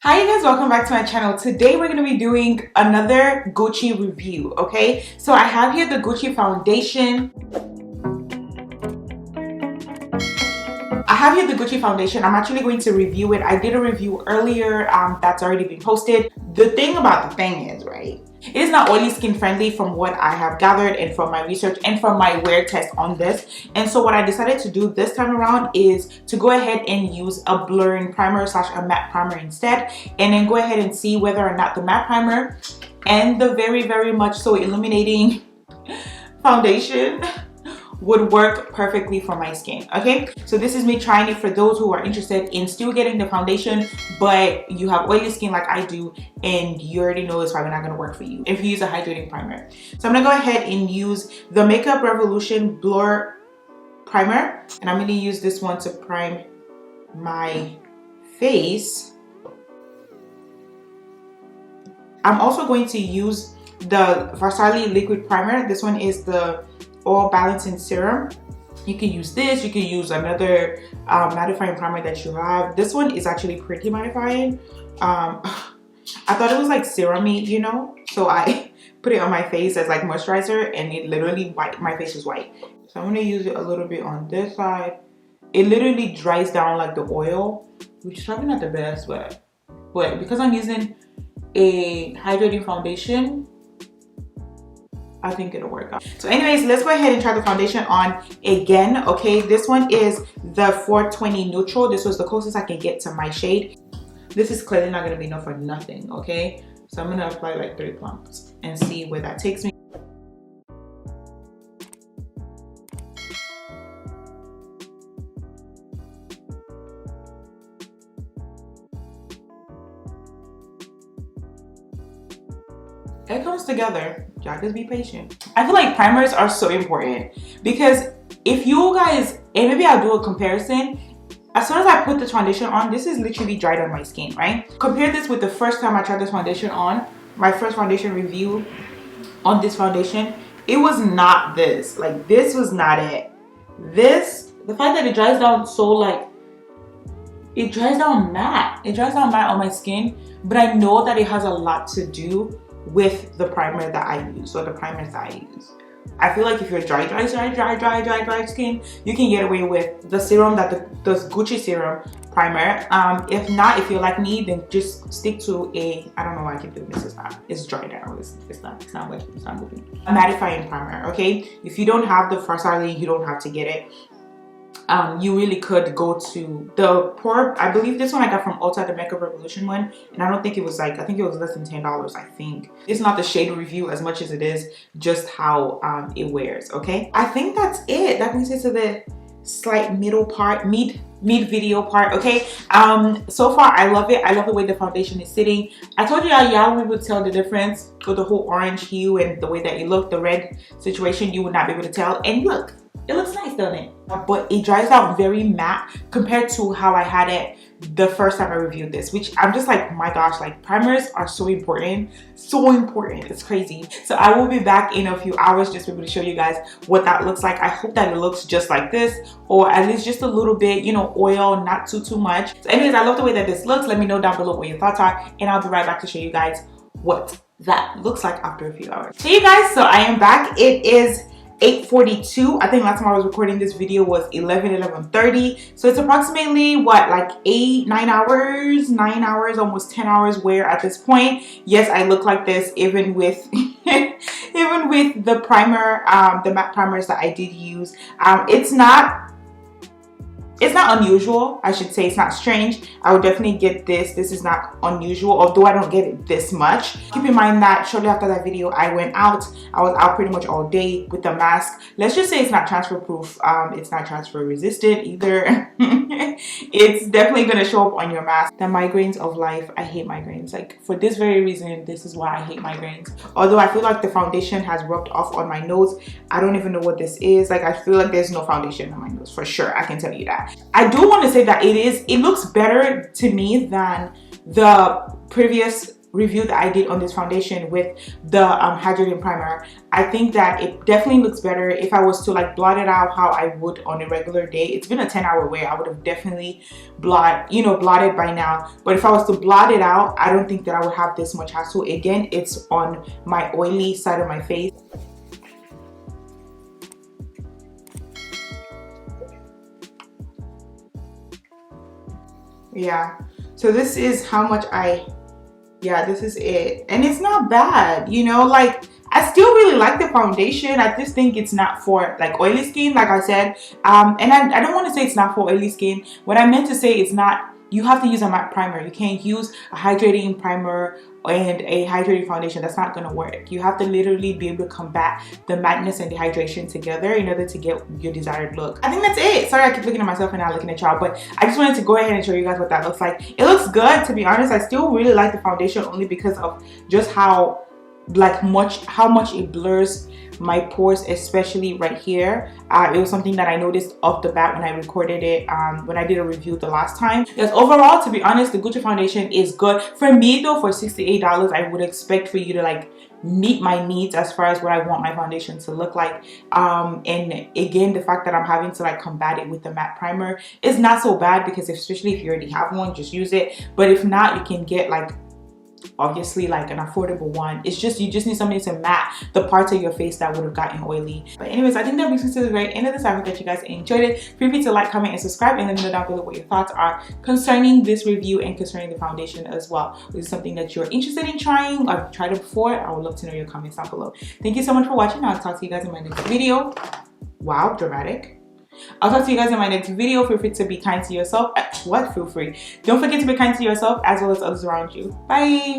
Hi you guys, welcome back to my channel. Today we're going to be doing another Gucci review, okay? So I have here the Gucci foundation. I'm actually going to review it. I did a review earlier that's already been posted. The thing about the thing is, right, it is not oily skin friendly from what I have gathered and from my research and from my wear test on this. And so what I decided to do this time around is to go ahead and use a blurring primer slash a matte primer instead, and then go ahead and see whether or not the matte primer and the very much so illuminating foundation would work perfectly for my skin. Okay, so this is me trying it for those who are interested in still getting the foundation but you have oily skin like I do, and you already know it's probably not going to work for you if you use a hydrating primer. So I'm gonna go ahead and use the Makeup Revolution Blur Primer, and I'm going to use this one to prime my face. I'm also going to use the FARSALI liquid primer. This one is the All Balancing Serum. You can use this, you can use another mattifying primer that you have. This one is actually pretty mattifying. I thought it was like serum-y, you know, so I put it on my face as like moisturizer, and it literally white, my face is white. So I'm going to use it a little bit on this side. It literally dries down like the oil, which is probably not the best, but because I'm using a hydrating foundation, I think it'll work out. So anyways, let's go ahead and try the foundation on again. Okay, this one is the 420 Neutral. This was the closest I can get to my shade. This is clearly not going to be enough for nothing, okay? So I'm going to apply like 3 clumps and see where that takes me. It comes together. Y'all just be patient. I feel like primers are so important because if you guys, and maybe I'll do a comparison, as soon as I put this foundation on, this is literally dried on my skin, right? Compare this with the first time I tried this foundation on, my first foundation review on this foundation. It was not this. Like, this was not it. This, the fact that it dries down so like, it dries down matte. It dries down matte on my skin, but I know that it has a lot to do with the primer that I use, or the primers that I use. I feel like if you're dry skin, you can get away with the serum, that the Gucci serum primer. If not, if you're like me, then just stick to a, I don't know why I keep doing this, it's dry now, it's not moving. A mattifying primer, okay? If you don't have the FARSALI, you don't have to get it. You really could go to the PORE. I believe this one I got from Ulta, the Makeup Revolution one, and I don't think it was like, I think it was less than $10, I think. It's not the shade review as much as it is just how it wears, okay? I think that's it. That brings it to the slight middle part, mid video part, okay? So far I love it. I love the way the foundation is sitting. I told you y'all won't be able to tell the difference with the whole orange hue and the way that it looked. The red situation, you would not be able to tell. And look, it looks nice, doesn't it? But it dries out very matte compared to how I had it the first time I reviewed this, which I'm just like, my gosh, like primers are so important. So important. It's crazy. So I will be back in a few hours just to be able to show you guys what that looks like. I hope that it looks just like this, or at least just a little bit, you know, oil, not too much. So anyways, I love the way that this looks. Let me know down below what your thoughts are, and I'll be right back to show you guys what that looks like after a few hours. Hey you guys, so I am back. It is 8:42. I think last time I was recording this video was 11:30. So it's approximately what, like 9 hours, almost 10 hours wear at this point. Yes, I look like this even with even with the primer, the matte primers that I did use. It's not unusual, I should say. It's not strange. I would definitely get this. This is not unusual, although I don't get it this much. Keep in mind that shortly after that video, I went out. I was out pretty much all day with the mask. Let's just say it's not transfer proof. It's not transfer resistant either. It's definitely gonna show up on your mask. The migraines of life. I hate migraines. Like, for this very reason, this is why I hate migraines. Although I feel like the foundation has rubbed off on my nose. I don't even know what this is. Like, I feel like there's no foundation on my nose for sure. I can tell you that. I do want to say that it looks better to me than the previous review that I did on this foundation with the hydrating primer, I think that it definitely looks better. If I was to like blot it out how I would on a regular day, it's been a 10-hour wear, I would have definitely blotted by now. But if I was to blot it out, I don't think that I would have this much hassle. Again, it's on my oily side of my face. Yeah, so this is how much this is it, and it's not bad, you know. Like, I still really like the foundation. I just think it's not for like oily skin, like I said. And I don't want to say it's not for oily skin. What I meant to say is not, you have to use a matte primer. You can't use a hydrating primer and a hydrating foundation. That's not gonna work. You have to literally be able to combat the madness and the hydration together in order to get your desired look. I think that's it. Sorry, I keep looking at myself and not looking at y'all, but I just wanted to go ahead and show you guys what that looks like. It looks good, to be honest. I still really like the foundation only because of just how much it blurs my pores, especially right here. It was something that I noticed off the bat when I recorded it, when I did a review the last time. Yes, overall, to be honest, the Gucci foundation is good. For me though, for $68, I would expect for you to like meet my needs as far as what I want my foundation to look like. And again, the fact that I'm having to like combat it with the matte primer is not so bad, because especially if you already have one, just use it. But if not, you can get like obviously like an affordable one. It's just, you just need something to matte the parts of your face that would have gotten oily. But anyways, I think that brings me to the very end of this. I hope that you guys enjoyed it. Feel free to like, comment, and subscribe, and let me know down below what your thoughts are concerning this review and concerning the foundation as well. If this is something that you're interested in trying, or I've tried it before, I would love to know your comments down below. Thank you so much for watching. I'll talk to you guys in my next video. Wow, dramatic. I'll talk to you guys in my next video. Feel free to be kind to yourself. Feel free. Don't forget to be kind to yourself as well as others around you. Bye.